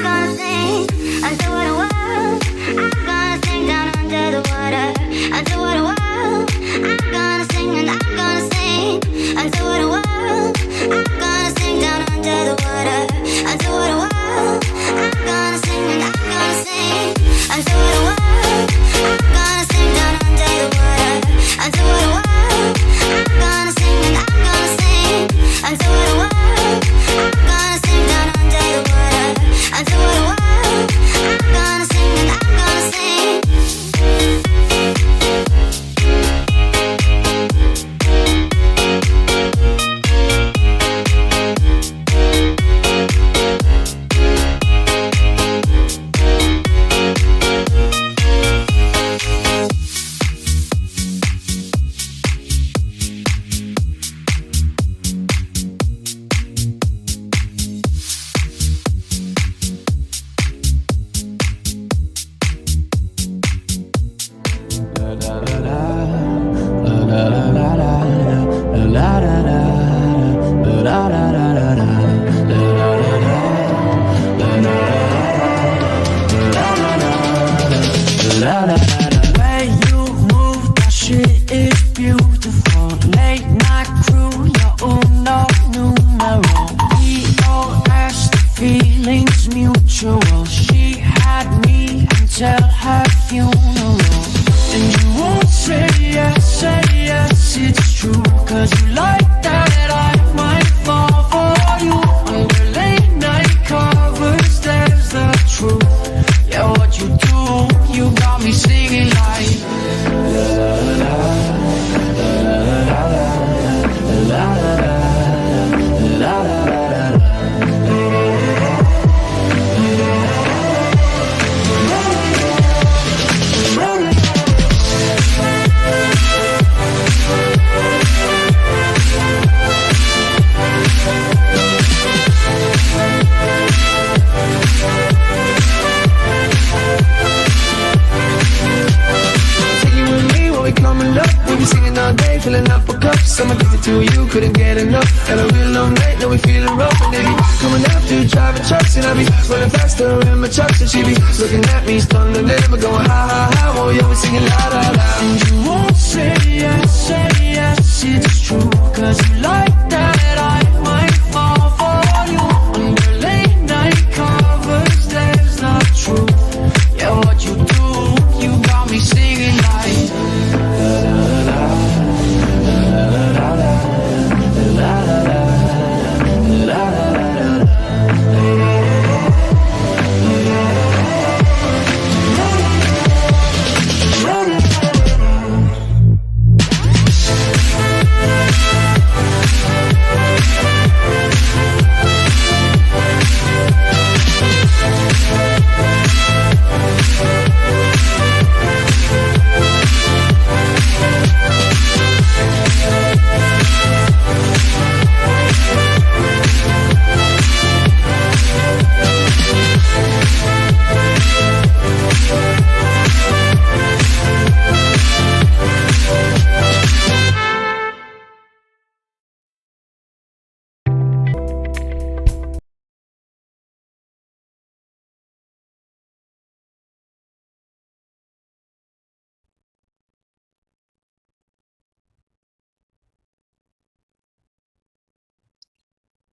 gonna sing until what a world. I'm gonna sing down under the water until what a world. I'm gonna sing and I'm gonna sing until what a world. I'm gonna sing down under the water until what a world. I'm gonna sing and I'm gonna sing until what a world. I'm gonna sing down under the water until what a world. I'm gonna sing and I'm gonna sing until what a world. I'm gonna sing down under the water until what a world. I'm gonna sing and I'm gonna sing. Way you move, that shit is beautiful. Late night crew, you're uno numero. EOS, the feeling's mutual. She had me until her funeral. And you won't say yes, it's true. Cause you like that I might fall for you. Under late night covers, there's the truth. Yeah, what you do, you got me singing like singing all day, filling up a cup. I'm addicted to you, couldn't get enough. Had a real long night, now we feeling rough. And they be coming after, driving trucks. And I be running faster in my trucks. And she be looking at me, stunned and never going ha ha ha. Oh, yeah, we singing la la la. And you won't say yes, it's true. Cause you like that I might fall for you. Under late night covers, there's the truth. Yeah, what you do, you got me singing like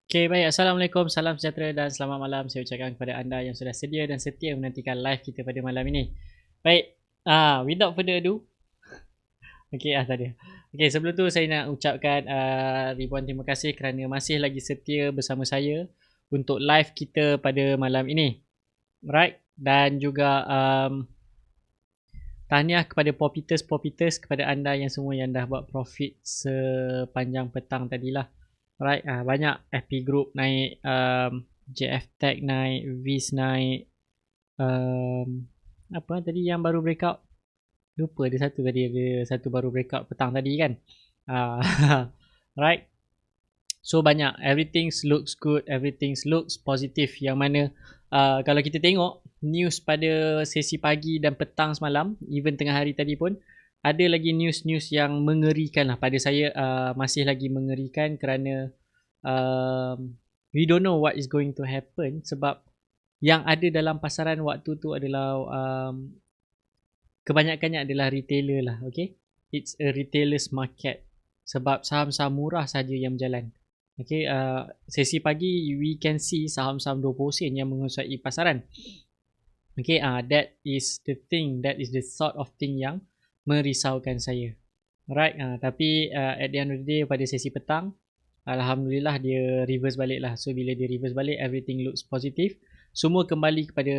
Okay, baik. Assalamualaikum, salam sejahtera dan selamat malam saya ucapkan kepada anda yang sudah sedia dan setia menantikan live kita pada malam ini. Baik, without further ado. Okay, tadi. Okay, sebelum tu saya nak ucapkan ribuan terima kasih kerana masih lagi setia bersama saya untuk live kita pada malam ini. Right? Dan juga tahniah kepada Popiters kepada anda yang semua yang dah buat profit sepanjang petang tadilah. Right, banyak FP Group naik, JF Tech naik, Viz naik, apa tadi yang baru breakout? Lupa ada satu tadi, ada satu baru breakout petang tadi kan. Right, so banyak, everything looks good, everything looks positive. Yang mana kalau kita tengok news pada sesi pagi dan petang semalam, even tengah hari tadi pun ada lagi news-news yang mengerikan lah pada saya, masih lagi mengerikan kerana we don't know what is going to happen sebab yang ada dalam pasaran waktu tu adalah kebanyakannya adalah retailer lah, okay? It's a retailer's market sebab saham-saham murah saja yang berjalan. Okay, sesi pagi we can see saham-saham 20 sen yang menguasai pasaran. Okay, that is the thing, that is the sort of thing yang merisaukan saya. Right, tapi at the end of the day pada sesi petang, Alhamdulillah dia reverse balik lah. So bila dia reverse balik, everything looks positive. Semua kembali kepada,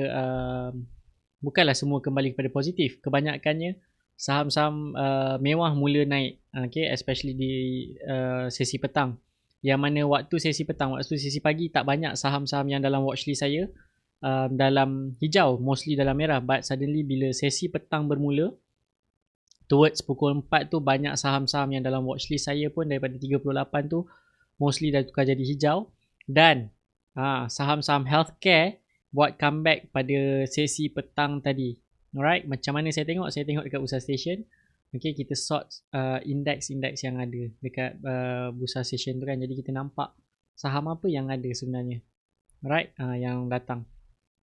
bukanlah semua kembali kepada positif. Kebanyakannya saham-saham mewah mula naik. Okay, especially di sesi petang. Yang mana waktu sesi petang, waktu sesi pagi tak banyak saham-saham yang dalam watchlist saya dalam hijau, mostly dalam merah. But suddenly bila sesi petang bermula, towards pukul 4 tu banyak saham-saham yang dalam watchlist saya pun daripada 38 tu mostly dah tukar jadi hijau. Dan saham-saham healthcare buat comeback pada sesi petang tadi. Alright, macam mana saya tengok? Saya tengok dekat Bursa Station. Okay, kita sort index-index yang ada dekat Bursa Station tu kan. Jadi kita nampak saham apa yang ada sebenarnya. Alright, yang datang.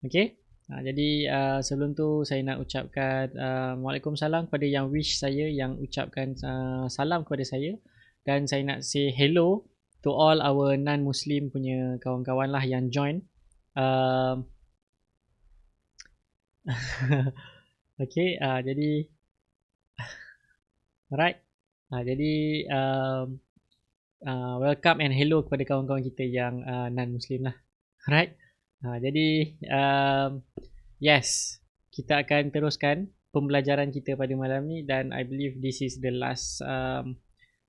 Okay, jadi sebelum tu saya nak ucapkan Waalaikumsalam kepada yang wish saya, yang ucapkan salam kepada saya. Dan saya nak say hello to all our non-Muslim punya kawan-kawan lah yang join. Okay, jadi alright, jadi welcome and hello kepada kawan-kawan kita yang non-Muslim lah. Alright, jadi yes, kita akan teruskan pembelajaran kita pada malam ni. Dan I believe this is the last,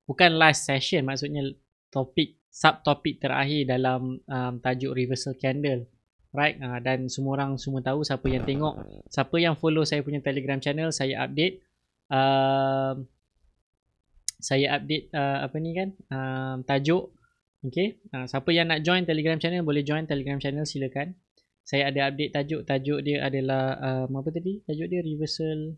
bukan last session, maksudnya topik, subtopik terakhir dalam tajuk reversal candle. Right, dan semua orang semua tahu, siapa yang tengok, siapa yang follow saya punya Telegram channel, saya update apa ni kan, tajuk. Okay, siapa yang nak join Telegram channel boleh join Telegram channel, silakan. Saya ada update tajuk dia adalah apa tadi tajuk dia, reversal,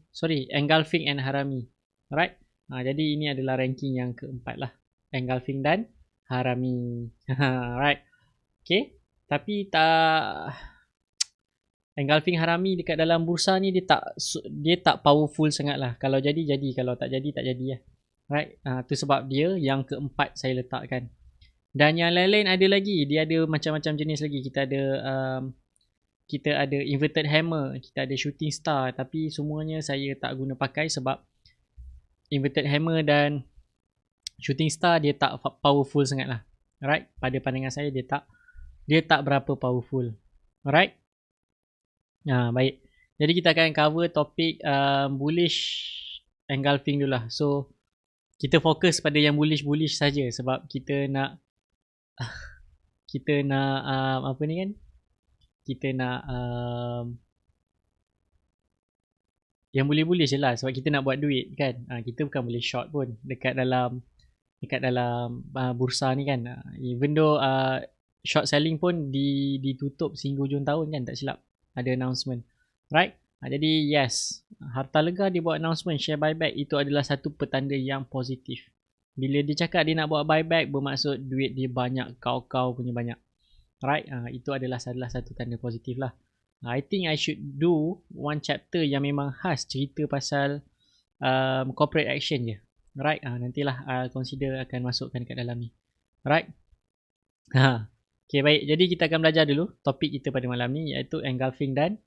engulfing and harami. Alright, jadi ini adalah ranking yang keempat lah, engulfing dan harami. Alright, okay. Tapi tak, engulfing harami dekat dalam bursa ni dia tak powerful sangat lah. Kalau jadi, kalau tak jadi lah. Right, tu sebab dia yang keempat saya letakkan. Dan yang lain-lain ada lagi, dia ada macam-macam jenis lagi. Kita ada inverted hammer, kita ada shooting star, tapi semuanya saya tak guna pakai sebab inverted hammer dan shooting star dia tak powerful sangat lah. Right, pada pandangan saya dia tak berapa powerful. Alright. Baik. Jadi kita akan cover topik bullish engulfing dulu lah. So kita fokus pada yang bullish saja sebab kita nak apa ni kan? Kita nak yang bullish je lah sebab kita nak buat duit kan. Kita bukan boleh short pun dekat dalam bursa ni kan. Even though short selling pun ditutup sehingga hujung tahun kan, tak silap ada announcement. Right, jadi yes, Harta Lega dia buat announcement share buyback, itu adalah satu petanda yang positif. Bila dia cakap dia nak buat buyback, bermaksud duit dia banyak, kau punya banyak. Right, itu adalah salah satu tanda positif lah. I think I should do one chapter yang memang khas cerita pasal corporate action je. Right, nantilah consider akan masukkan kat dalam ni. Right. Okay, baik. Jadi kita akan belajar dulu topik kita pada malam ni, iaitu engulfing dan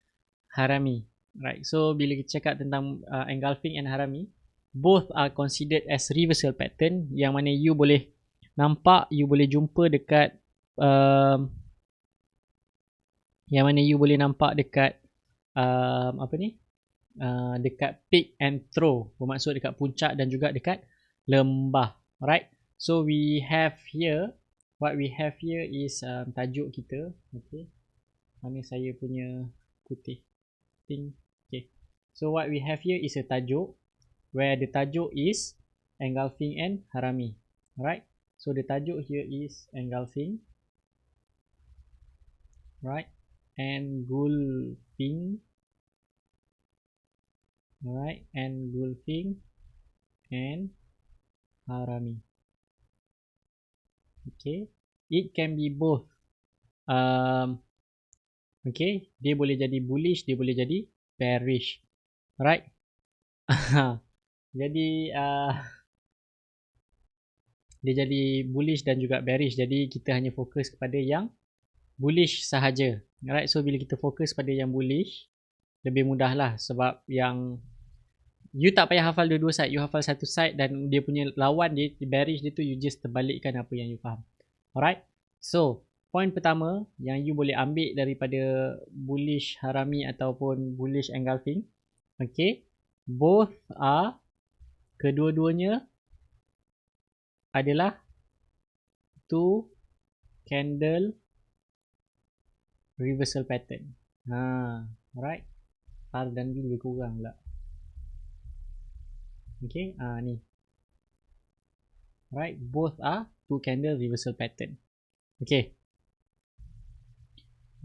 harami. Right. So bila kita cakap tentang engulfing and harami, both are considered as reversal pattern, yang mana you boleh nampak, you boleh jumpa dekat dekat peak and throw, bermaksud dekat puncak dan juga dekat lembah. Right. So what we have here is tajuk kita. Okay, mana saya punya putih thing. Okay, so what we have here is a tajuk where the tajuk is engulfing and harami. Alright, so the tajuk here is engulfing, right, engulfing, alright, engulfing and harami. Okay, it can be both Okay, dia boleh jadi bullish, dia boleh jadi bearish. Right? Jadi dia jadi bullish dan juga bearish. Jadi kita hanya fokus kepada yang bullish sahaja. Right? So bila kita fokus pada yang bullish, lebih mudah lah, sebab yang you tak payah hafal dua-dua side, you hafal satu side dan dia punya lawan dia bearish dia tu, you just terbalikkan apa yang you faham. Alright, so point pertama yang you boleh ambil daripada bullish harami ataupun bullish engulfing, okay, both are, kedua-duanya adalah two candle reversal pattern. Alright, R dan B lebih kurang pula. Okay, ni. Right, both are two candle reversal pattern. Okay.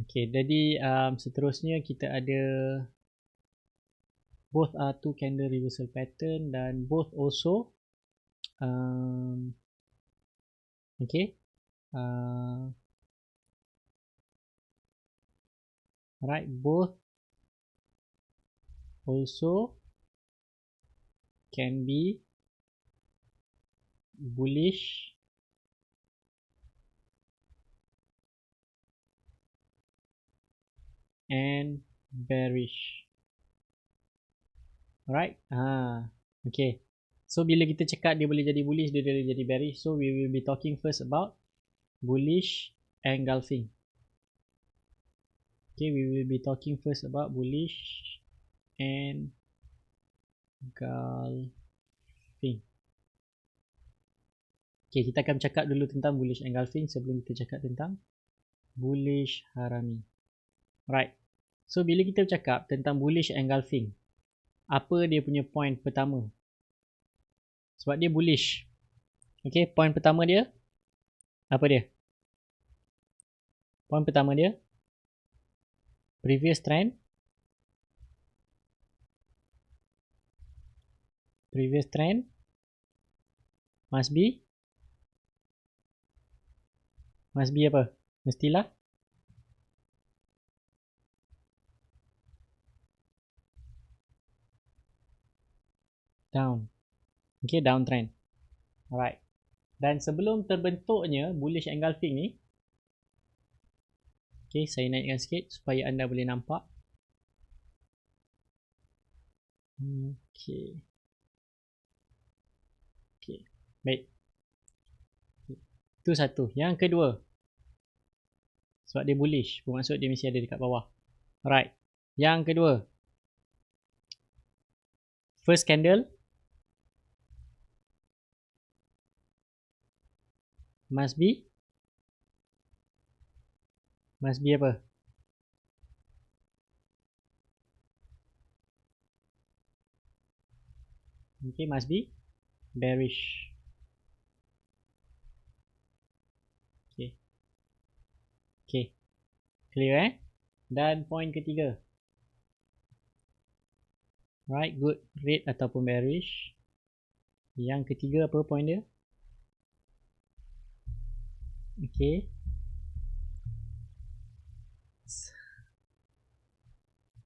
Okay, jadi seterusnya kita ada both are two candle reversal pattern dan both also okay. Right, both also can be bullish and bearish. Alright, okay. So bila kita cakap dia boleh jadi bullish, dia boleh jadi bearish, so we will be talking first about bullish engulfing. Okay, we will be talking first about bullish and engulfing. Okay, kita akan cakap dulu tentang bullish engulfing sebelum kita cakap tentang bullish harami. Right. So bila kita cakap tentang bullish engulfing, apa dia punya point pertama? Sebab dia bullish. Okay, point pertama dia apa dia? Point pertama dia previous trend. Previous trend must be apa? Mestilah down. Okay, downtrend. Alright. Dan sebelum terbentuknya bullish engulfing ni, okay, saya naikkan sikit supaya anda boleh nampak. Okay. Okay, baik. Itu satu. Yang kedua, sebab dia bullish, bermaksud dia mesti ada dekat bawah. Alright. Yang kedua, first candle must be apa? Okay, must be bearish. Okay. Okay. Clear Dan point ketiga. Right, good. Red ataupun bearish. Yang ketiga apa point dia? Okay.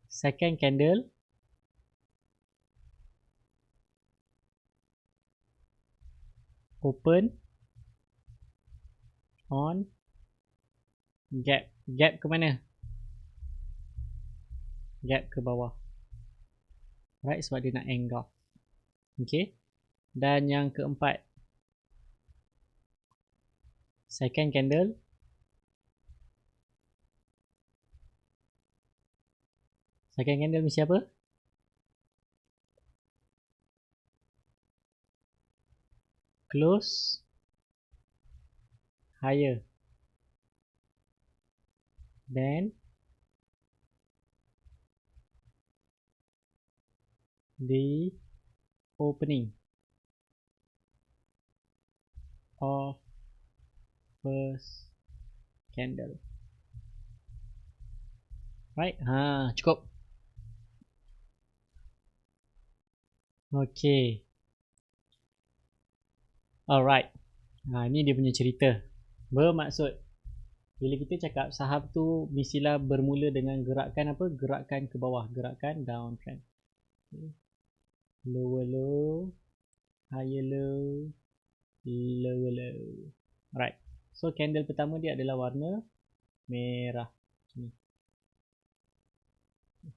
Second candle open on gap. Gap ke mana? Gap ke bawah. Right, sebab dia nak engulf. Okay. Dan yang keempat, second candle mesti apa? Close higher than the opening of first candle. Right, cukup. Okay. Alright. Ni dia punya cerita. Bermaksud Bila kita cakap saham tu mestilah bermula dengan gerakan apa? Gerakan ke bawah, gerakan downtrend. Okay. Lower low, higher low, lower low. Alright. So candle pertama dia adalah warna merah. Ni.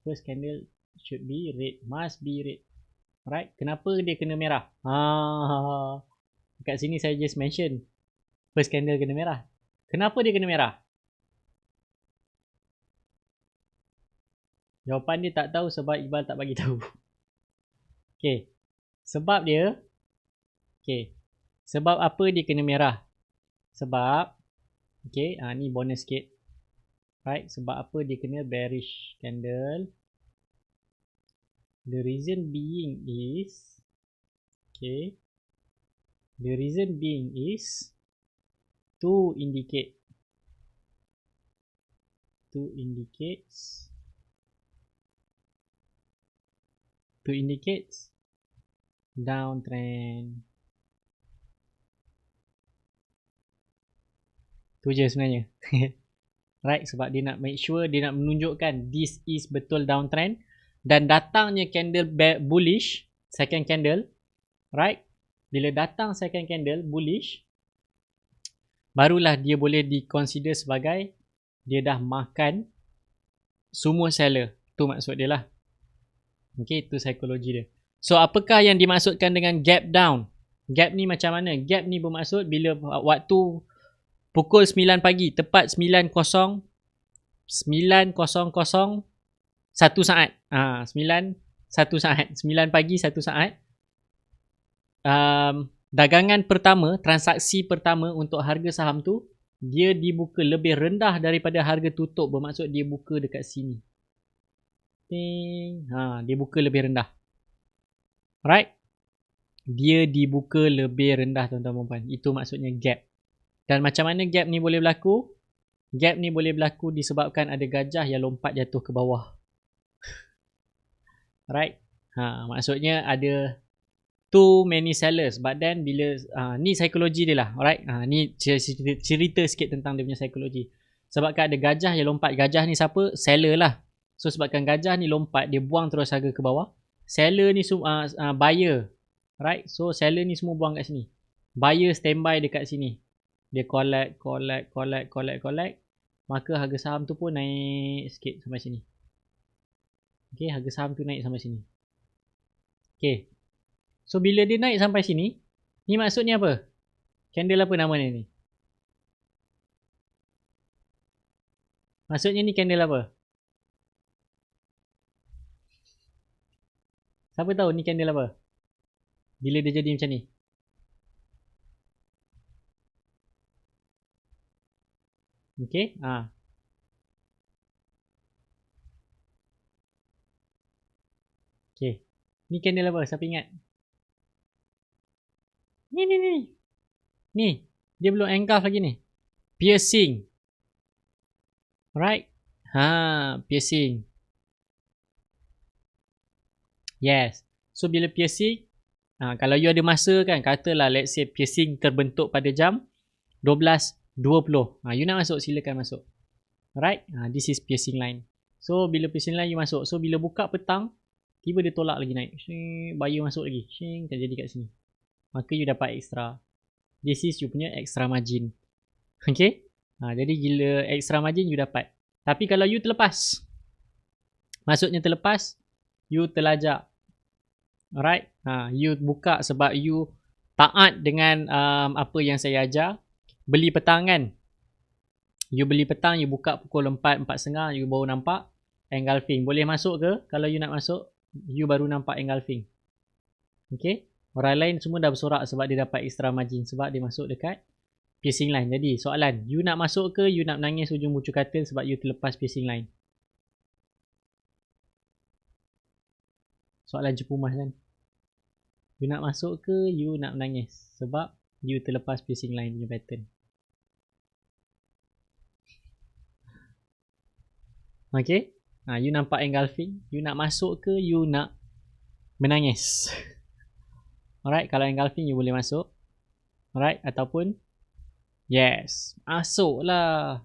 First candle should be red, must be red. Alright. Kenapa dia kena merah? Kat sini saya just mention first candle kena merah. Kenapa dia kena merah? Jawapan dia tak tahu sebab Iqbal tak bagi tahu. Okay. Sebab dia, okay. Sebab apa dia kena merah? Sebab, okay, ni bonus sikit. Right, sebab apa dia kena bearish candle? The reason being is, okay, the reason being is to indicate, downtrend. Tu je sebenarnya. Right, sebab dia nak make sure, dia nak menunjukkan this is betul downtrend dan datangnya candle bullish, second candle, right? Bila datang second candle bullish, barulah dia boleh di-consider sebagai dia dah makan semua seller. Tu maksud dia lah. Okay, tu psikologi dia. So, apakah yang dimaksudkan dengan gap down? Gap ni macam mana? Gap ni bermaksud bila waktu pukul 9 pagi, tepat 9.00 1 saat. 9 pagi 1 saat. Dagangan pertama, transaksi pertama untuk harga saham tu, dia dibuka lebih rendah daripada harga tutup. Bermaksud dia buka dekat sini. Dia buka lebih rendah. Right? Dia dibuka lebih rendah tuan-tuan dan puan. Itu maksudnya gap. Dan macam mana gap ni boleh berlaku? Gap ni boleh berlaku disebabkan ada gajah yang lompat jatuh ke bawah. Right? Maksudnya ada too many sellers. But then bila ni psikologi dia lah. Alright? Ni cerita sikit tentang dia punya psikologi. Sebabkan ada gajah yang lompat. Gajah ni siapa? Seller lah. So sebabkan gajah ni lompat, dia buang terus harga ke bawah. Seller ni buyer. Right? So seller ni semua buang kat sini. Buyer standby dekat sini. Dia collect. Maka harga saham tu pun naik sikit sampai sini. Okay, harga saham tu naik sampai sini. Okay. So bila dia naik sampai sini, ni maksudnya apa? Candle apa nama ni? Maksudnya ni candle apa? Siapa tahu ni candle apa? Bila dia jadi macam ni. Okay. Okay. Ni candle apa? Siapa ingat? Ni. Ni. Dia belum engulf lagi ni. Piercing. Right? Piercing. Yes. So bila piercing, kalau you ada masa kan, katalah let's say piercing terbentuk pada jam 12.20. You nak masuk, silakan masuk. Alright? This is piercing line. So bila piercing line you masuk. So bila buka petang, tiba dia tolak lagi naik. Buyer masuk lagi. Terjadi kat sini. Maka you dapat extra. This is you punya extra margin. Okay? Jadi gila extra margin you dapat. Tapi kalau you terlepas, maksudnya terlepas, you terlajak. Alright? You buka sebab you taat dengan apa yang saya ajar. Beli petang kan? You beli petang, you buka pukul 4, 4.30, you baru nampak engulfing. Boleh masuk ke? Kalau you nak masuk, you baru nampak engulfing. Okay? Orang lain semua dah bersorak sebab dia dapat extra margin. Sebab dia masuk dekat piercing line. Jadi soalan, you nak masuk ke? You nak menangis ujung bucu katil sebab you terlepas piercing line? Soalan cepumas kan? You nak masuk ke? You nak menangis sebab you terlepas piercing line punya pattern. Okay? You nampak engulfing. You nak masuk ke? You nak menangis? Alright, kalau engulfing you boleh masuk. Alright, ataupun yes, masuklah.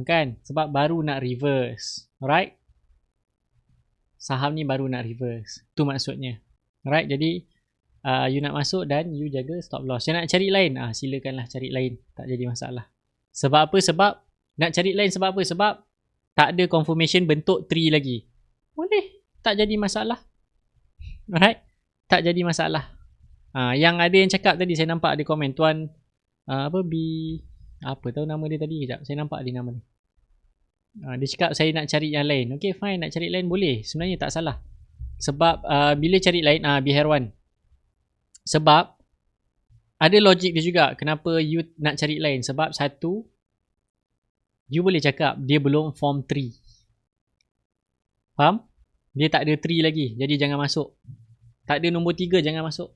Kan? Sebab baru nak reverse. Alright? Saham ni baru nak reverse. Tu maksudnya. Alright? Jadi you nak masuk dan you jaga stop loss. You nak cari lain? Silakanlah cari lain. Tak jadi masalah. Sebab apa? Sebab nak cari lain sebab apa? Sebab tak ada confirmation bentuk tree lagi. Boleh. Tak jadi masalah. Alright? Tak jadi masalah. Yang ada yang cakap tadi, saya nampak ada komen. Tuan, apa tahu nama dia tadi? Kejap. Saya nampak dia nama ni. Dia cakap saya nak cari yang lain. Okay, fine. Nak cari lain boleh. Sebenarnya tak salah. Sebab bila cari lain, Biherwan. Sebab ada logik dia juga. Kenapa you nak cari lain? Sebab satu, you boleh cakap dia belum form 3. Faham? Dia tak ada 3 lagi. Jadi jangan masuk. Tak ada nombor 3, jangan masuk.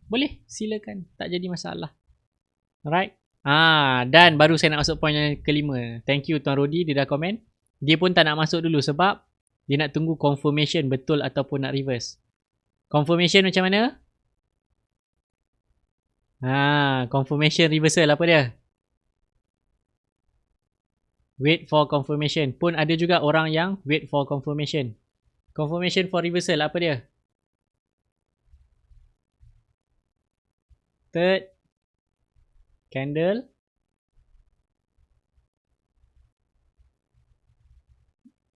Boleh, silakan. Tak jadi masalah. Alright? Dan baru saya nak masuk poin yang kelima. Thank you Tuan Rodi, dia dah komen. Dia pun tak nak masuk dulu sebab dia nak tunggu confirmation betul ataupun nak reverse. Confirmation macam mana? Confirmation reversal apa dia? Wait for confirmation. Pun ada juga orang yang wait for confirmation. Confirmation for reversal apa dia? Third candle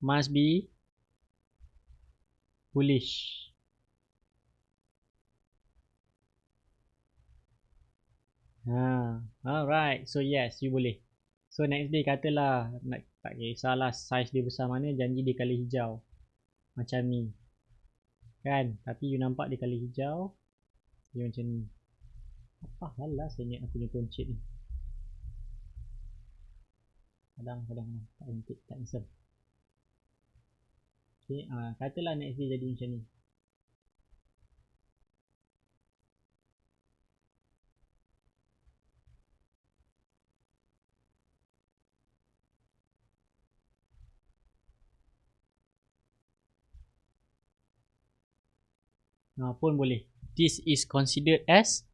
must be bullish. Alright. So yes, you boleh. So next day katalah tak kisahlah size dia besar mana, janji dia colour hijau. Macam ni. Kan? Tapi you nampak dia colour hijau. Dia macam ni. Apa hal lah saya ingat aku punya pencet ni. Kadang tak intik, tak insert. Okay, katalah next day jadi macam ni. Pun boleh. This is considered as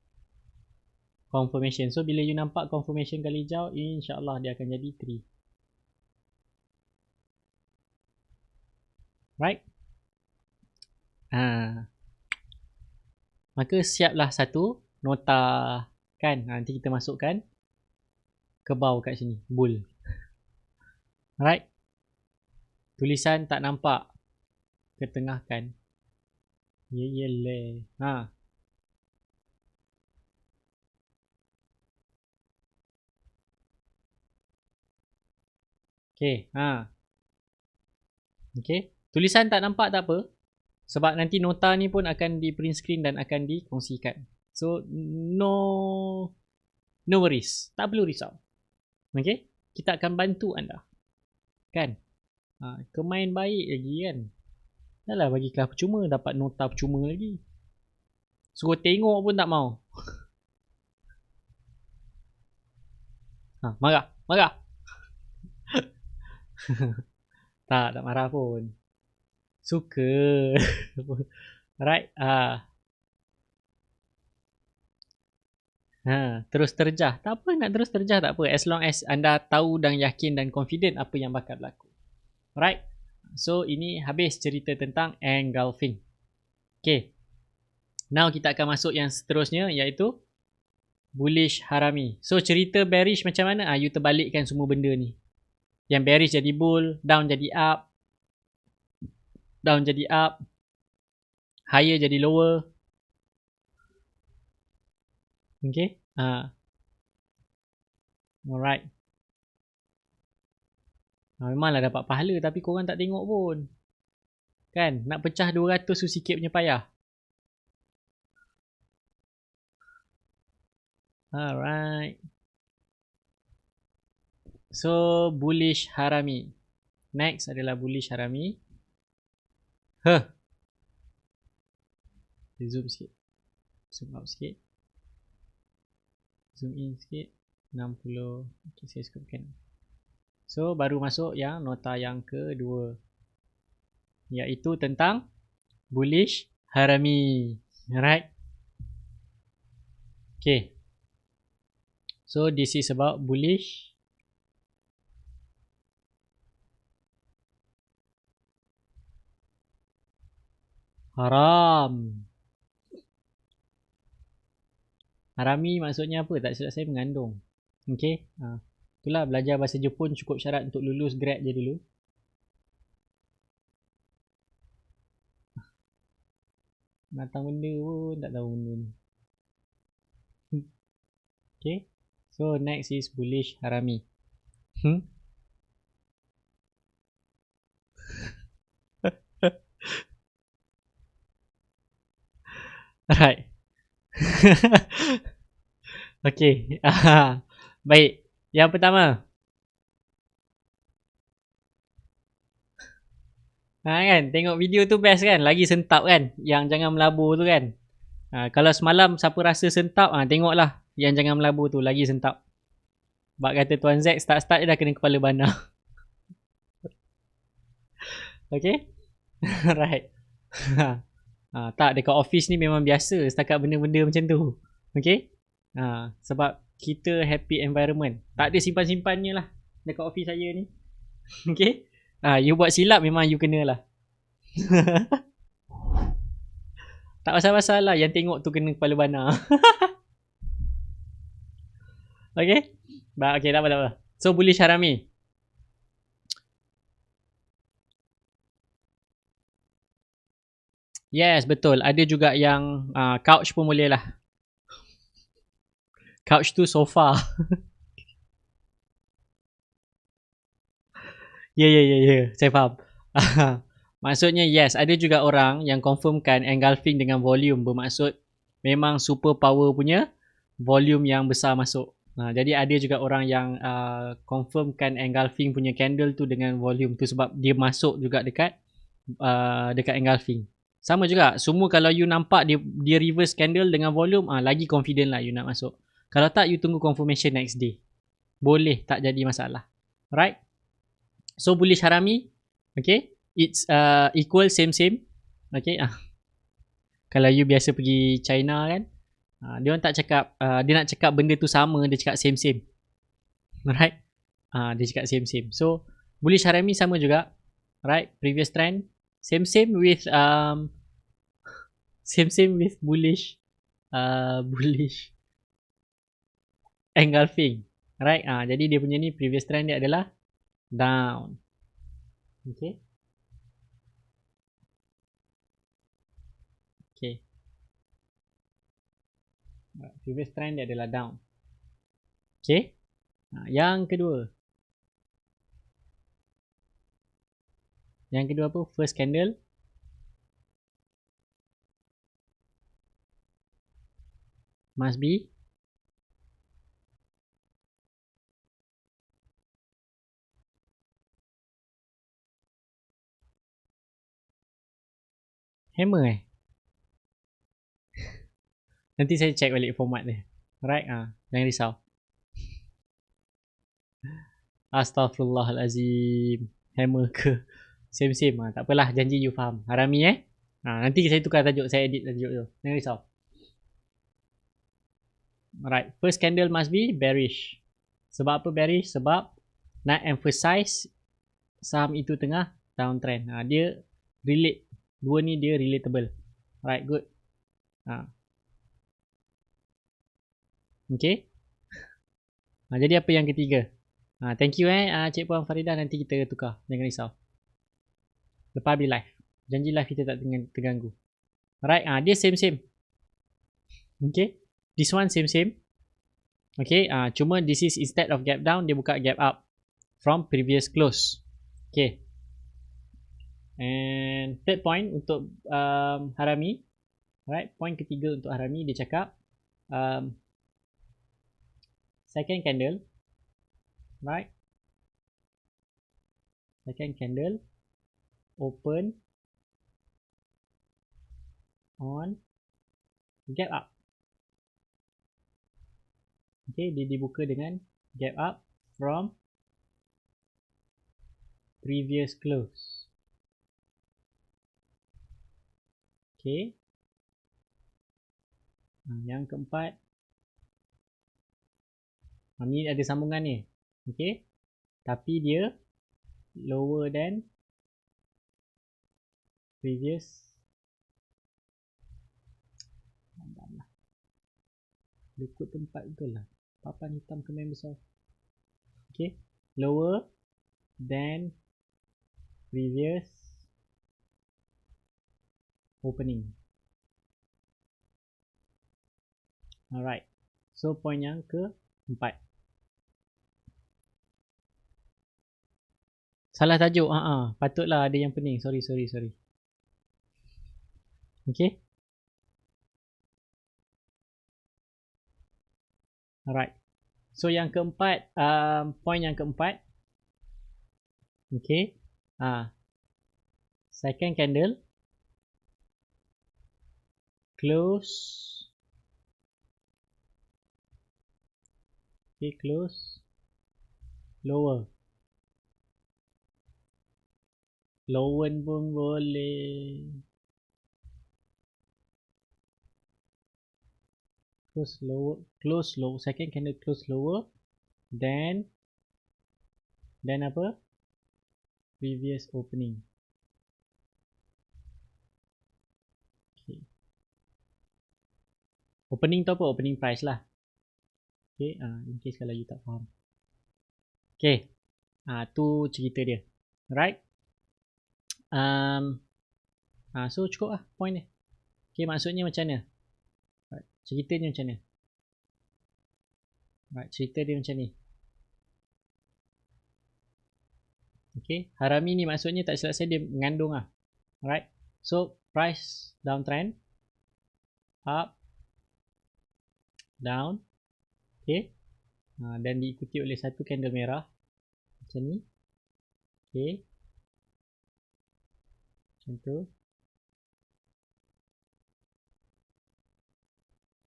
confirmation. So bila you nampak confirmation kali hijau, insyaAllah dia akan jadi 3. Right? Maka siaplah satu nota, kan? Nanti kita masukkan ke bawah kat sini. Bull. Right? Tulisan tak nampak. Ketengahkan. Yelah. Okay. Okay. Tulisan tak nampak tak apa. Sebab nanti nota ni pun akan di print screen dan akan dikongsikan. So, no worries. Tak perlu risau. Okay. Kita akan bantu anda. Kan? Kemain baik lagi kan. Dah lah bagi kelas percuma. Dapat nota percuma lagi. Suruh tengok pun tak mau. Marah. Tak marah pun. Suka. Alright. Terus terjah. Tak apa nak terus terjah, tak apa. As long as anda tahu dan yakin dan confident apa yang bakal berlaku. Alright. So ini habis cerita tentang engulfing. Okay. Now kita akan masuk yang seterusnya, iaitu bullish harami. So cerita bearish macam mana? You terbalikkan semua benda ni. Yang bearish jadi bull, down jadi up, down jadi up, higher jadi lower. Okay. Alright. Memanglah dapat pahala tapi korang tak tengok pun. Kan? Nak pecah 200 tu sikit punya payah. Alright. So, bullish harami. Next adalah bullish harami. Zoom sikit. Zoom out sikit. Zoom in sikit. 60. Okay, saya skopkan. So, baru masuk yang nota yang kedua. Iaitu tentang bullish harami. Alright. Okay. So, this is about bullish Haram. Harami maksudnya apa? Tak silap saya mengandung. Okay. Itulah belajar bahasa Jepun cukup syarat untuk lulus grad je dulu. Datang benda pun tak tahu benda ni. Okay. So next is bullish harami. Alright. Okay. Baik. Yang pertama. Kan, tengok video tu best kan? Lagi sentap kan? Yang jangan melabur tu kan? Kalau semalam siapa rasa sentap, tengoklah yang jangan melabur tu, lagi sentap. Bak kata Tuan Zack, start-start dia dah kena kepala bandar. Okay? Right. Tak, dekat office ni memang biasa setakat benda-benda macam tu. Okay? Sebab kita happy environment. Tak ada simpan-simpannya lah dekat office saya ni. Okay? You buat silap memang you kena lah. Tak pasal-pasal lah, yang tengok tu kena kepala bandar. Okay? Okay, tak apa. So, bullish harami. Yes, betul. Ada juga yang couch pun boleh lah. Couch tu sofa. Ya. Saya faham. Maksudnya yes, ada juga orang yang confirmkan engulfing dengan volume. Bermaksud memang super power punya volume yang besar masuk. Jadi ada juga orang yang confirmkan engulfing punya candle tu dengan volume tu sebab dia masuk juga dekat engulfing. Sama juga, semua kalau you nampak dia reverse candle dengan volume, lagi confident lah you nak masuk. Kalau tak, you tunggu confirmation next day. Boleh, tak jadi masalah. Right? So, bullish harami. Okay? It's equal, same. Okay? Kalau you biasa pergi China kan, dia orang tak cakap, dia nak cakap benda tu sama, dia cakap same. Right? Dia cakap same. So, bullish harami sama juga. Right? Previous trend. Same with bullish engulfing. Right? Jadi dia punya ni previous trend dia adalah down. Okay. Previous trend dia adalah down. Okay. Yang kedua. Yang kedua apa? First candle. Must be hammer Nanti saya check balik format dia. Alright, jangan risau. Astaghfirullahalazim. Hammer ke? Same. Tak apalah, janji you faham. Harami nanti saya tukar tajuk, saya edit tajuk tu. Jangan risau. Alright, first candle must be bearish. Sebab apa bearish? Sebab nak emphasize saham itu tengah downtrend. Dia relate. Dua ni dia relatable. Alright, good. Okay. Jadi apa yang ketiga? Thank you Cik Puan Farida, nanti kita tukar. Jangan risau. Lepas habis live. Janji live kita tak terganggu. Alright, dia same. Okay. This one same. Okay, cuma this is instead of gap down, dia buka gap up from previous close. Okay. And third point untuk harami. Alright, point ketiga untuk harami, dia cakap second candle, right? Second candle open on gap up. Okay, dia dibuka dengan gap up from previous close. Okay. Yang keempat, ni ada sambungan ni. Okay. Tapi dia lower than previous Dia ikut tempat betul lah. Papan hitam kemen besar. Okay. Lower than previous opening. Alright. So point yang keempat. Salah tajuk. Patutlah ada yang pening. Sorry. Okay. Alright. So yang keempat, point yang keempat. Okay. Second candle. Close. Okay, close. Lower. Lower pun boleh. Close lower, second candle close lower then apa? Previous opening. Okay. Opening tu apa? Opening price lah. Okay, in case kalau you tak faham. Okay, tu cerita dia. Right? So cukup lah point dia. Okay, maksudnya macam mana? Cerita dia macam ni. Cerita dia macam ni. Okay. Harami ni maksudnya tak silap saya dia mengandung lah. Alright. So price downtrend. Up. Down. Okay. Dan diikuti oleh satu candle merah. Macam ni. Okay. Macam tu.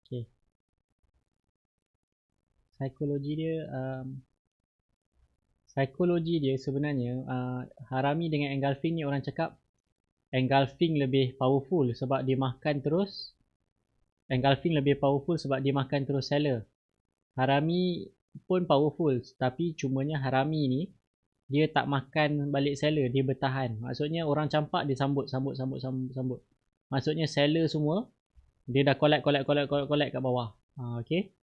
Okay. Psikologi dia sebenarnya Harami dengan engulfing ni orang cakap engulfing lebih powerful sebab dia makan terus. Engulfing lebih powerful sebab dia makan terus seller. Harami pun powerful tapi cumanya Harami ni dia tak makan balik seller, dia bertahan. Maksudnya orang campak dia sambut. Maksudnya seller semua dia dah collect kat bawah. Okay.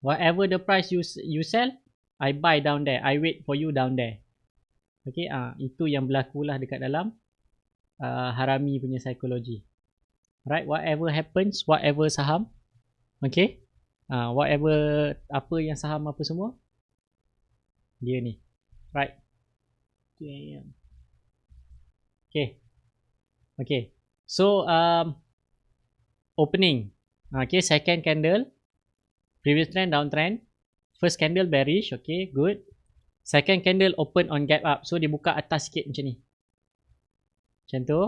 Whatever the price you sell, I buy down there. I wait for you down there. Okay. Itu yang berlaku lah dekat dalam Harami punya psikologi. Right. Whatever happens, whatever saham. Okay. Whatever apa yang saham apa semua. Dia ni. Right. Okay. So opening. Okay, second candle previous trend downtrend, first candle bearish. Okay, good. Second candle open on gap up, so dia buka atas sikit macam ni, macam tu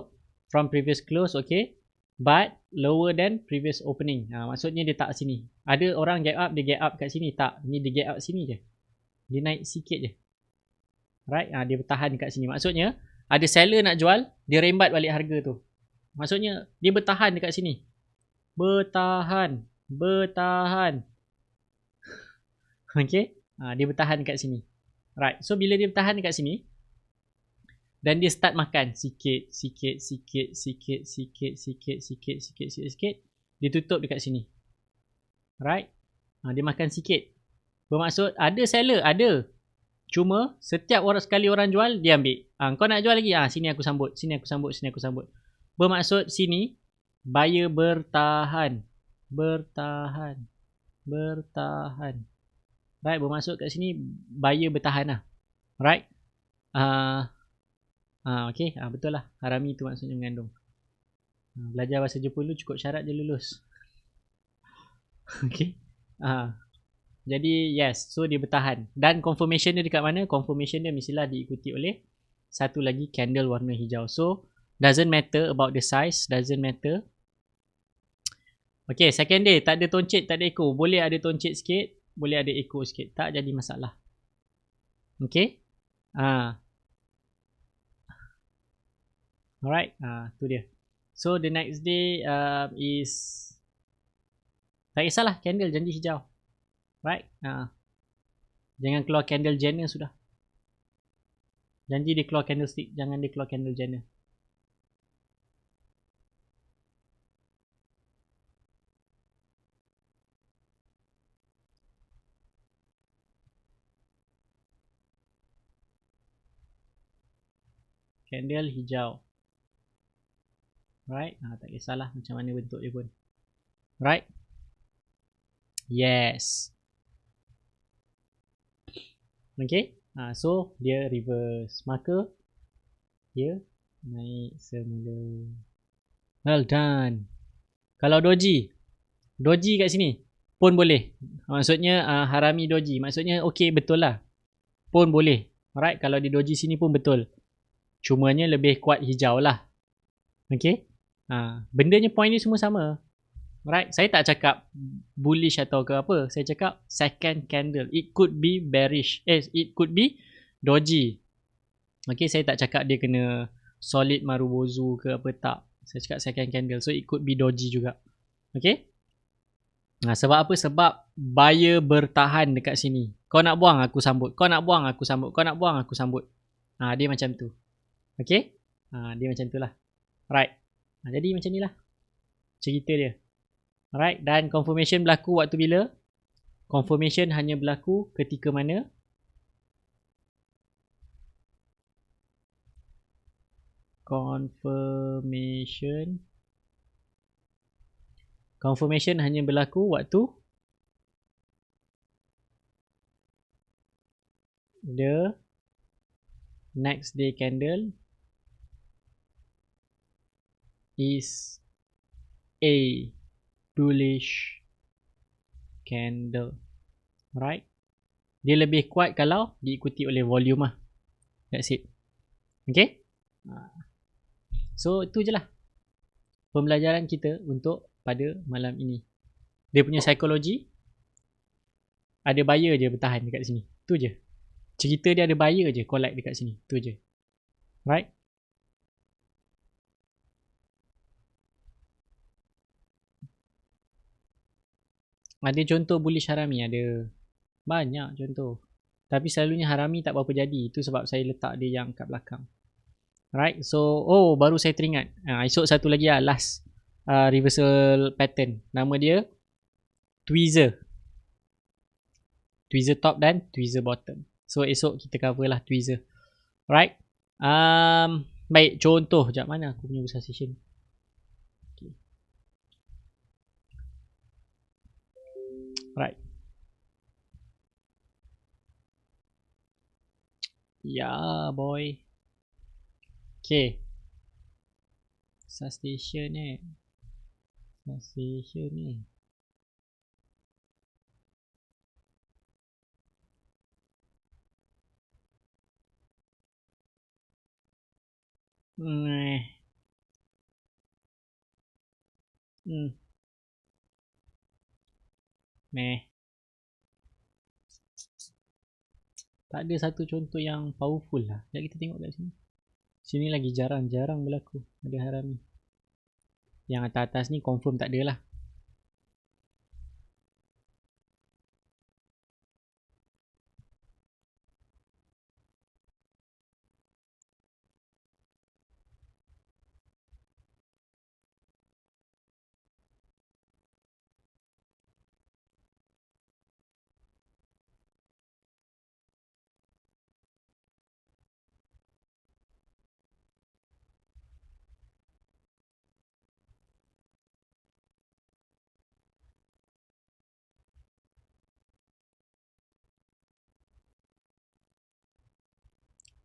from previous close. Okay, but lower than previous opening. Maksudnya dia tak sini. Ada orang gap up, dia gap up kat sini. Tak, ni dia gap up sini je, dia naik sikit je. Right, dia bertahan kat sini. Maksudnya ada seller nak jual, dia rembat balik harga tu. Maksudnya dia bertahan dekat sini. Bertahan. Okay. Dia bertahan dekat sini. Right. So bila dia bertahan dekat sini dan dia start makan sikit. Dia tutup dekat sini. Right. Dia makan sikit. Bermaksud ada seller, ada. Cuma setiap sekali orang jual, dia ambil. Kau nak jual lagi? Sini aku sambut. Bermaksud sini buyer bertahan. Right, bermaksud kat sini buyer bertahan lah. Right. Okay, betul lah. Harami tu maksudnya mengandung. Belajar bahasa Jepun dulu cukup syarat je lulus. Okay. Jadi yes, so dia bertahan. Dan confirmation dia dekat mana? Confirmation dia mestilah diikuti oleh satu lagi candle warna hijau. So doesn't matter about the size, doesn't matter. Okay, second day tak ada toncit, tak ada echo. Boleh ada toncit sikit, boleh ada echo sikit. Tak jadi masalah. Okay. Alright, tu dia. So the next day is tak kisahlah, candle janji hijau. Right. Jangan keluar candle Jenner sudah. Janji dia keluar candlestick, jangan dia keluar candle Jenner. Candle hijau. Right? Tak kisahlah macam mana bentuk dia pun. Right? Yes. Okay. So dia reverse. Maka dia naik semula. Well done. Kalau doji kat sini pun boleh. Maksudnya harami doji. Maksudnya okay, betul lah. Pun boleh. Alright, kalau di doji sini pun betul. Cumanya lebih kuat hijau lah. Okay. Bendanya point ni semua sama. Alright, saya tak cakap bullish atau ke apa. Saya cakap second candle. It could be bearish. It could be doji. Okay, saya tak cakap dia kena solid marubozu ke apa, tak. Saya cakap second candle. So it could be doji juga. Okay. Sebab apa? Sebab buyer bertahan dekat sini. Kau nak buang, aku sambut. Kau nak buang, aku sambut. Kau nak buang, aku sambut. Dia macam tu. Okay. Dia macam tu lah. Right. Jadi macam ni lah cerita dia. Alright. Dan confirmation berlaku waktu bila? Confirmation hanya berlaku ketika mana? Confirmation hanya berlaku waktu the next day candle is a bullish candle. Right? Dia lebih kuat kalau diikuti oleh volume lah. That's it. Okay? So itu je lah pembelajaran kita untuk pada malam ini. Dia punya psikologi, ada buyer je bertahan dekat sini. Tu je. Cerita dia ada buyer je collect dekat sini. Tu je. Right? Ada contoh bullish harami, ada banyak contoh. Tapi selalunya harami tak berapa jadi. Itu sebab saya letak dia yang kat belakang. Right? So, baru saya teringat. Esok satu lagi lah, last reversal pattern. Nama dia tweezer. Tweezer top dan tweezer bottom. So esok kita cover lah tweezer. Right? Baik, contoh. Sekejap, mana aku punya besar session? Okay. Right. Ya, boy. Okay. Substation ni. Substation ni. Tak ada satu contoh yang powerful lah. Sekejap kita tengok kat sini. Sini lagi jarang-jarang berlaku ada harami. Yang atas-atas ni confirm tak ada lah.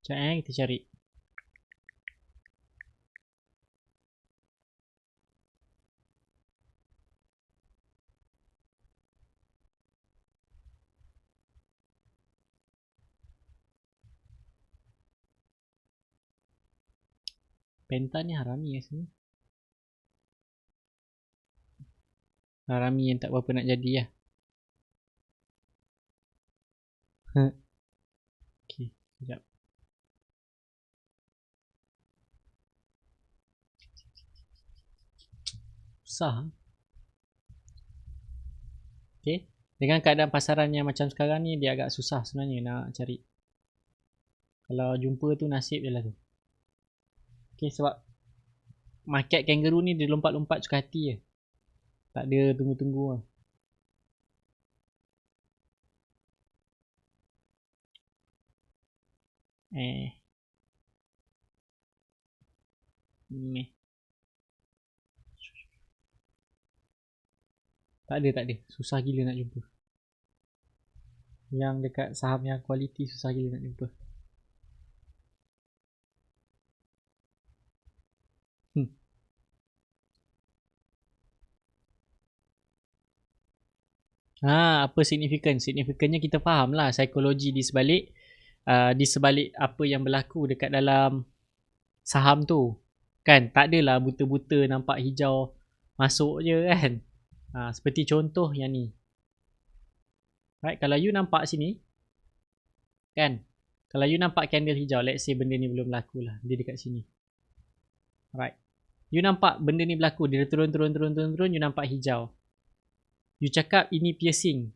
Sekejap kita cari. Penta ni harami rasanya. Harami yang tak berapa nak jadi lah. Okay, sekejap. Susah. Okay. Dengan keadaan pasaran yang macam sekarang ni, dia agak susah sebenarnya nak cari. Kalau jumpa tu nasib je lah tu. Okay, sebab market kangaroo ni dia lompat-lompat suka hati je. Tak ada tunggu-tunggu lah. Meh. Tak ada. Susah gila nak jumpa. Yang dekat saham yang quality susah gila nak jumpa. Apa signifikan? Signifikannya kita faham lah psikologi di sebalik apa yang berlaku dekat dalam saham tu. Kan tak adalah buta-buta nampak hijau masuk je kan. Seperti contoh yang ni. Right, kalau you nampak sini kan, kalau you nampak candle hijau, let's say benda ni belum berlaku lah, dia dekat sini. Right, you nampak benda ni berlaku, dia turun, you nampak hijau. You cakap ini piercing.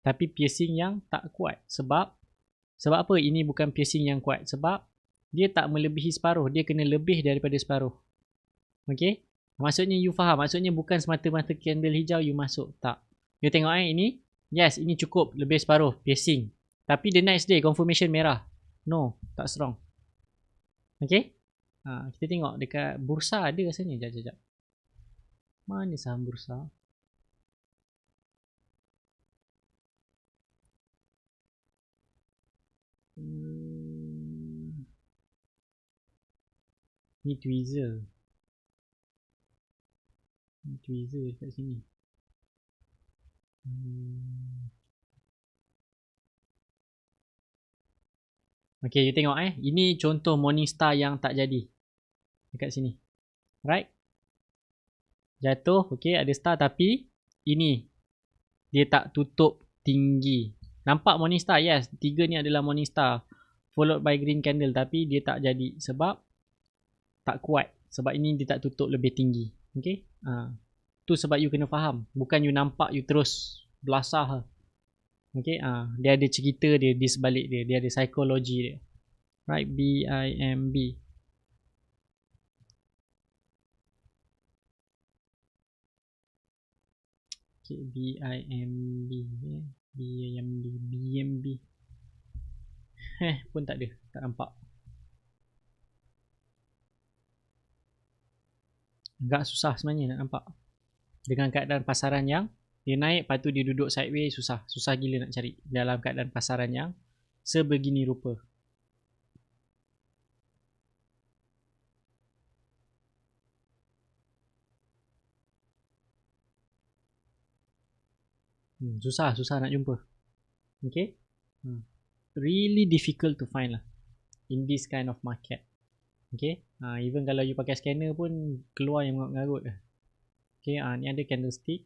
Tapi piercing yang tak kuat. Sebab apa ini bukan piercing yang kuat? Sebab dia tak melebihi separuh. Dia kena lebih daripada separuh. Okay? Maksudnya you faham. Maksudnya bukan semata-mata candle hijau you masuk. Tak. You tengok ini. Yes, ini cukup. Lebih separuh. Piercing. Tapi the next day confirmation merah. No, tak strong. Okay? Kita tengok dekat bursa ada rasanya. Sekejap. Mana saham bursa? Ni tweezer. Ni tweezer dekat sini. Okay, you tengok ini contoh Morningstar yang tak jadi. Dekat sini. Right? Jatuh, okay, ada star tapi ini dia tak tutup tinggi. Nampak Morningstar? Yes, 3 ni adalah Morningstar. Followed by green candle tapi dia tak jadi sebab tak kuat. Sebab ini dia tak tutup lebih tinggi. Okay? Tu sebab you kena faham. Bukan you nampak you terus belasah. Okay? Dia ada cerita dia di sebalik dia. Dia ada psikologi dia. Right? BIMB. Okay, BIMB. BIMB. Pun tak ada. Tak nampak. Agak susah sebenarnya nak nampak. Dengan keadaan pasaran yang dia naik, lepas tu dia duduk sideways, susah. Susah gila nak cari dalam keadaan pasaran yang sebegini rupa. Susah nak jumpa. Okay? Really difficult to find lah in this kind of market. Okay, even kalau you pakai scanner pun keluar yang mengarut lah. Okay, ni ada candlestick.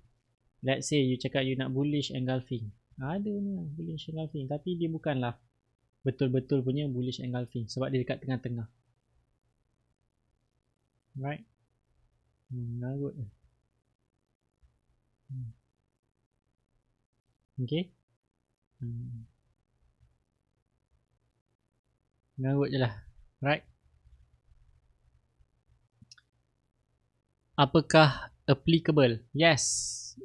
Let's say you cakap you nak bullish engulfing. Ada ni bullish engulfing, tapi dia bukanlah betul-betul punya bullish engulfing sebab dia dekat tengah-tengah. Right? Mengarut lah. Okay. Mengarut je lah. Right? Apakah applicable? Yes,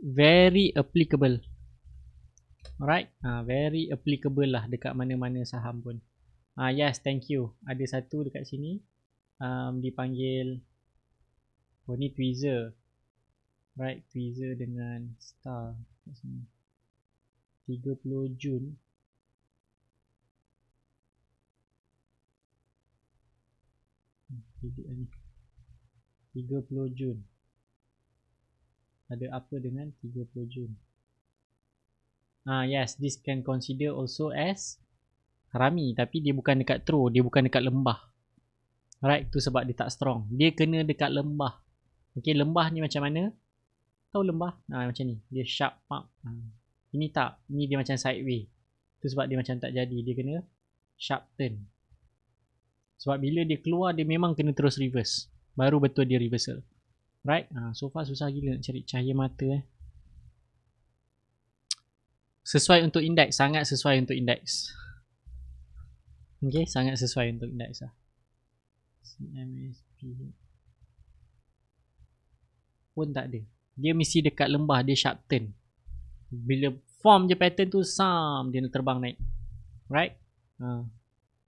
very applicable. Alright, very applicable lah dekat mana-mana saham pun. Yes, thank you. Ada satu dekat sini dipanggil ni tweezer. Right, tweezer dengan star kat sini. 30 Jun. Titik ni. 30 Jun. Ada apa dengan 30 Jun? Yes, this can consider also as harami, tapi dia bukan dekat throw, dia bukan dekat lembah. Right, tu sebab dia tak strong. Dia kena dekat lembah. Okay, lembah ni macam mana? Tahu lembah? Macam ni. Dia sharp up. Ini tak. Ini dia macam sideway. Tu sebab dia macam tak jadi. Dia kena sharp turn. Sebab bila dia keluar, dia memang kena terus reverse. Baru betul dia reversal. Right? So far susah gila nak cari cahaya mata. Sesuai untuk indeks. Sangat sesuai untuk indeks. Okay, sangat sesuai untuk indeks lah. CMSP pun tak ada. Dia mesti dekat lembah, dia sharp turn. Bila form je pattern tu, dia terbang naik. Right?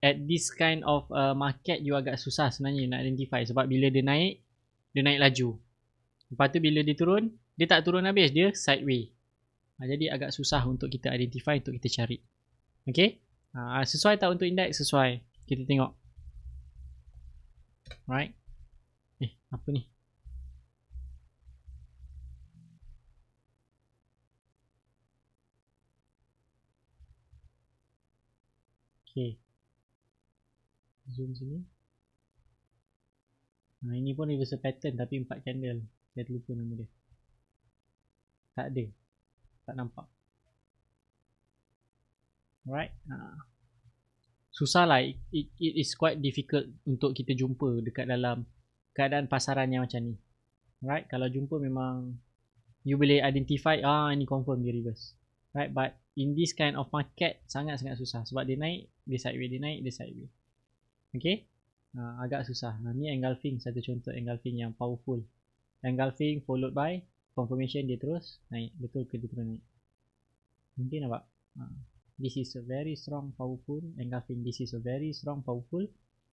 at this kind of market you agak susah sebenarnya nak identify, sebab bila dia naik laju. Lepas tu bila dia turun, dia tak turun habis, dia sideway. Jadi agak susah untuk kita identify, untuk kita cari. Okay, sesuai tak untuk index? Sesuai. Kita tengok. Right. Apa ni? Okay, zoom sini. Ini pun reversal pattern tapi 4 candle. Saya lupa nama dia. Tak ada. Tak nampak. Alright. Susah lah. It is quite difficult untuk kita jumpa dekat dalam keadaan pasaran yang macam ni. Alright. Kalau jumpa memang you boleh identify, ini confirm dia reverse. Right. But in this kind of market sangat-sangat susah. Sebab dia naik, dia sideway. Dia naik, dia sideway. Okay. Agak susah. Ni engulfing, satu contoh engulfing yang powerful. Engulfing followed by confirmation, dia terus naik. Betul ke dia terus naik? Mungkin nampak? This is a very strong powerful engulfing. This is a very strong powerful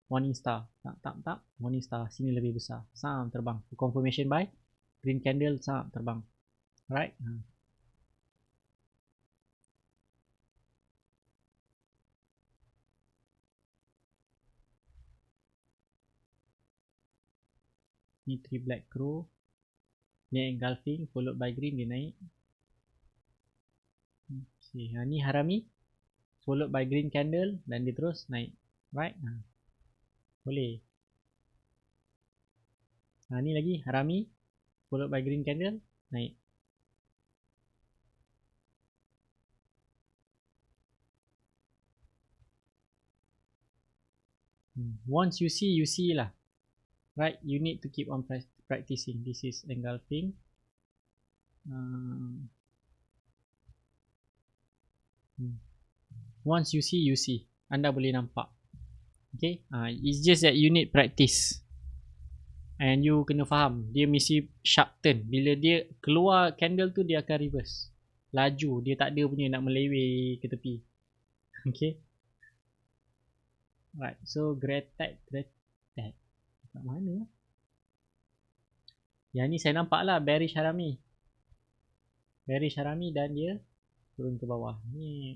morning star. Tak. Morning star. Sini lebih besar. Saham terbang. Confirmation by green candle, saham terbang. Alright. Ni 3 black crow. Ni engulfing followed by green, dia naik. Okay, ni harami followed by green candle dan dia terus naik. Right. Boleh. Ni lagi harami followed by green candle, naik. Once you see lah. Right, you need to keep on practicing. This is engulfing. Once you see. Anda boleh nampak. Okay, it's just that you need practice. And you kena faham, dia mesti sharp turn. Bila dia keluar candle tu, dia akan reverse. Laju, dia tak ada punya nak meleweh ke tepi. Okay. Right, so Gretek. Kat mana? Yang ni saya nampak lah, bearish harami. Bearish harami dan dia turun ke bawah. Ni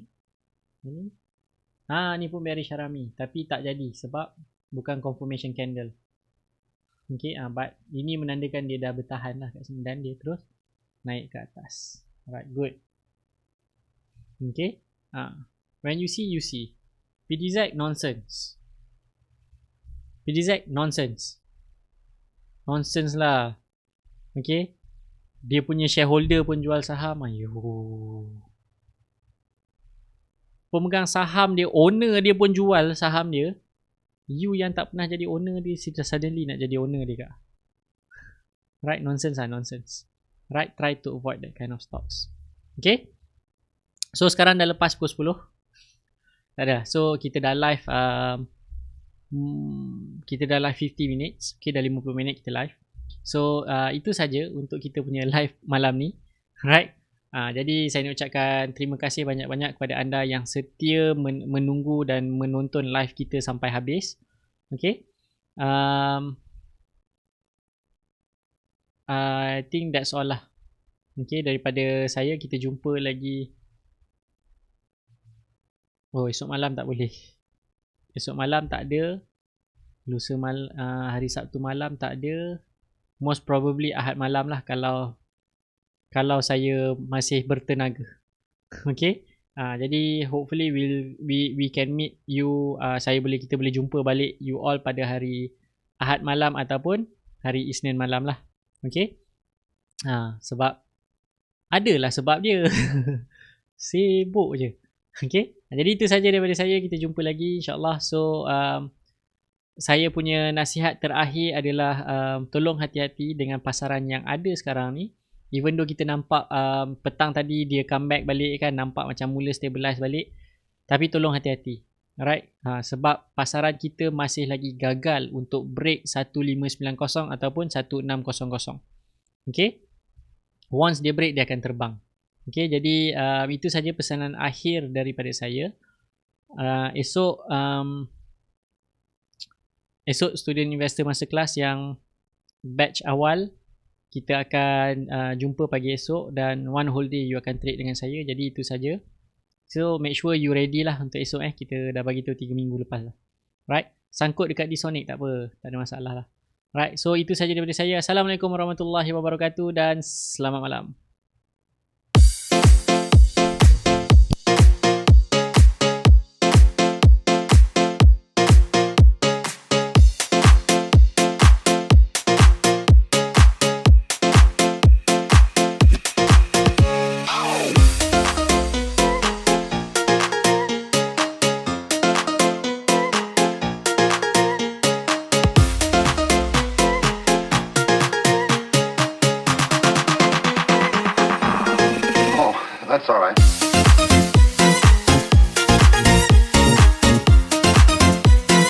pun bearish harami. Tapi tak jadi sebab bukan confirmation candle. Okay, but ini menandakan dia dah bertahan lah kat sini dan dia terus naik ke atas. Alright, good. Okay, when you see. PDZ nonsense. PDZ nonsense. Nonsense lah. Okay. Dia punya shareholder pun jual saham. Pemegang saham dia, owner dia pun jual saham dia. You yang tak pernah jadi owner dia, suddenly nak jadi owner dia kak. Right, nonsense lah, nonsense. Right, try to avoid that kind of stocks. Okay. So sekarang dah lepas pukul 10. Tak ada. So kita dah live 50 minutes. Okay, dah 50 minit kita live. So itu saja untuk kita punya live malam ni. Right. Jadi saya nak ucapkan terima kasih banyak-banyak kepada anda yang setia menunggu dan menonton live kita sampai habis. Okay. I think that's all lah. Okay, daripada saya, kita jumpa lagi. Esok malam tak boleh. Esok malam tak ada. Lusa hari Sabtu malam tak ada. Most probably Ahad malam lah kalau saya masih bertenaga. Okay. Jadi hopefully we can meet you. Kita boleh jumpa balik you all pada hari Ahad malam ataupun hari Isnin malam lah. Okay. Sebab adalah sebab dia. Sibuk je. Okay. Jadi itu saja daripada saya. Kita jumpa lagi insyaAllah. So saya punya nasihat terakhir adalah tolong hati-hati dengan pasaran yang ada sekarang ni. Even though kita nampak petang tadi dia comeback balik kan, nampak macam mula stabilize balik, tapi tolong hati-hati. Alright. Sebab pasaran kita masih lagi gagal untuk break 1590 ataupun 1600. Okay. Once dia break, dia akan terbang. Okay, jadi itu saja pesanan akhir daripada saya. Esok esok Student Investor Masterclass yang batch awal, kita akan jumpa pagi esok dan one whole day you akan trade dengan saya. Jadi itu saja. So make sure you ready lah untuk esok kita dah bagi tahu 3 minggu lepas lah. Right? Sangkut dekat D-Sonic tak apa, tak ada masalah lah. Right, so itu saja daripada saya. Assalamualaikum warahmatullahi wabarakatuh dan selamat malam. That's all right.